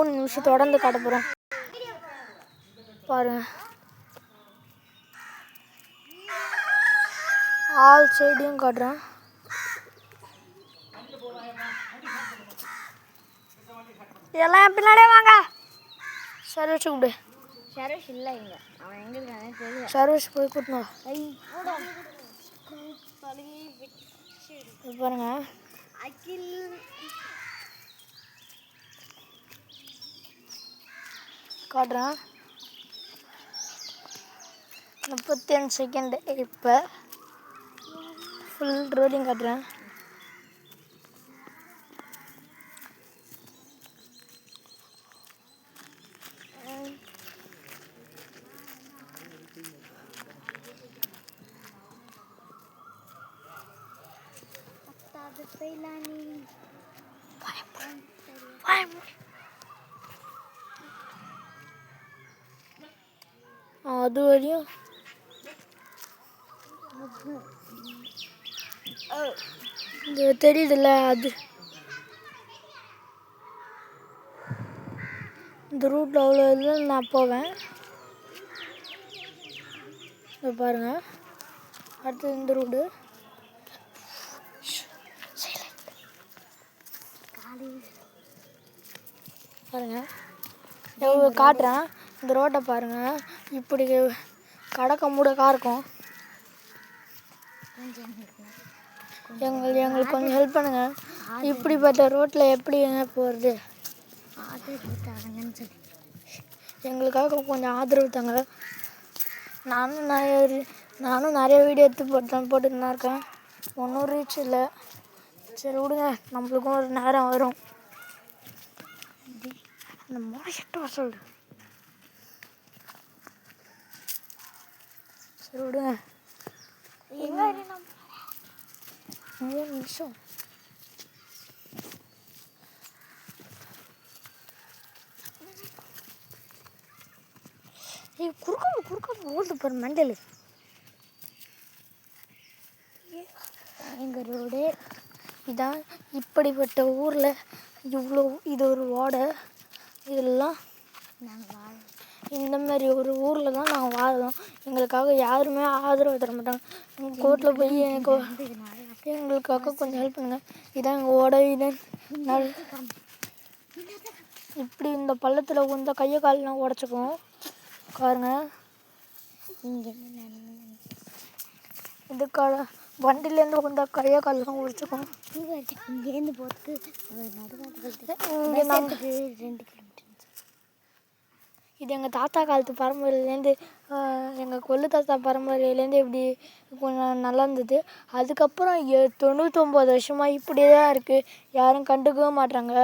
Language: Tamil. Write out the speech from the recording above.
3 நிமிஷம் தொடர்ந்து காட்ட போகிறோம் பாருங்கள். ஆல் சைடையும் காட்டுறேன். எல்லாம் பின்னாடியே வாங்க. சர்வீஸ் கூப்பிடு. சர்வீஸ் இல்லை இங்கே, அவன் எங்கே இருக்கானே தெரியல. சர்வீஸ் போய் கூட்டணும். பாருங்க அகில் காட்டுறேன். 35 செகண்ட். இப்போ ஃபுல் ரோலிங் காட்டுறேன். அது வரையும் இது தெரியுதுல்ல, அது இந்த ரூட்டில் அவ்வளோ இதில் நான் போவேன். இதை பாருங்கள். அடுத்தது இந்த ரூட்டு பாருங்கள். எவ்வளோ காட்டுறேன். இந்த ரோட்டை பாருங்கள். இப்படி கடக்க மூடக்கா இருக்கும். எங்களுக்கு கொஞ்சம் ஹெல்ப் பண்ணுங்கள். இப்படிப்பட்ட ரோட்டில் எப்படி போகிறது? எங்களுக்காக கொஞ்சம் ஆதரவு தாங்க. நானும் நிறைய வீடியோ எடுத்து போட்டுன்னு தான் இருக்கேன். ஒன்றும் ரீச் இல்லை. சரி விடுங்க, நம்மளுக்கும் ஒரு நேரம் வரும். இந்த மோட எட்டு வசல். சரி விடுங்க. 3 நிமிஷம். குறுக்க ஓடுது பாரு மண்டல். எங்கள் ரோடு இதான். இப்படிப்பட்ட ஊரில் இவ்வளோ இது ஒரு ஓடை. இதெல்லாம் நாங்கள் இந்த மாதிரி ஒரு ஊரில் தான் நாங்கள் வாழறோம். எங்களுக்காக யாருமே ஆதரவு தர மாட்டாங்க. எங்கள் கோர்ட்டில் போய் எங்களுக்காக கொஞ்சம் ஹெல்ப் பண்ணுங்கள். இதான் எங்கள் ஓடை. இதான் இப்படி இந்த பள்ளத்தில் உந்த கையை காலெலாம் உடச்சிக்கும் பாருங்க. இதுக்காக வண்டிலேருந்து உந்த கையை காலெலாம் உடச்சிக்கும். இங்கேருந்து போகிறதுக்கு இங்கே நாங்கள் 2 கிலோமீட்டர். இது எங்கள் தாத்தா காலத்து பரம்பரையிலேருந்து, எங்கள் கொள்ளு தாத்தா பரம்பரையிலேருந்து இப்படி கொஞ்சம் நல்லா இருந்தது. அதுக்கப்புறம் 99 வருஷமாக இப்படியே தான் இருக்குது. யாரும் கண்டுக்கவே மாட்டாங்க.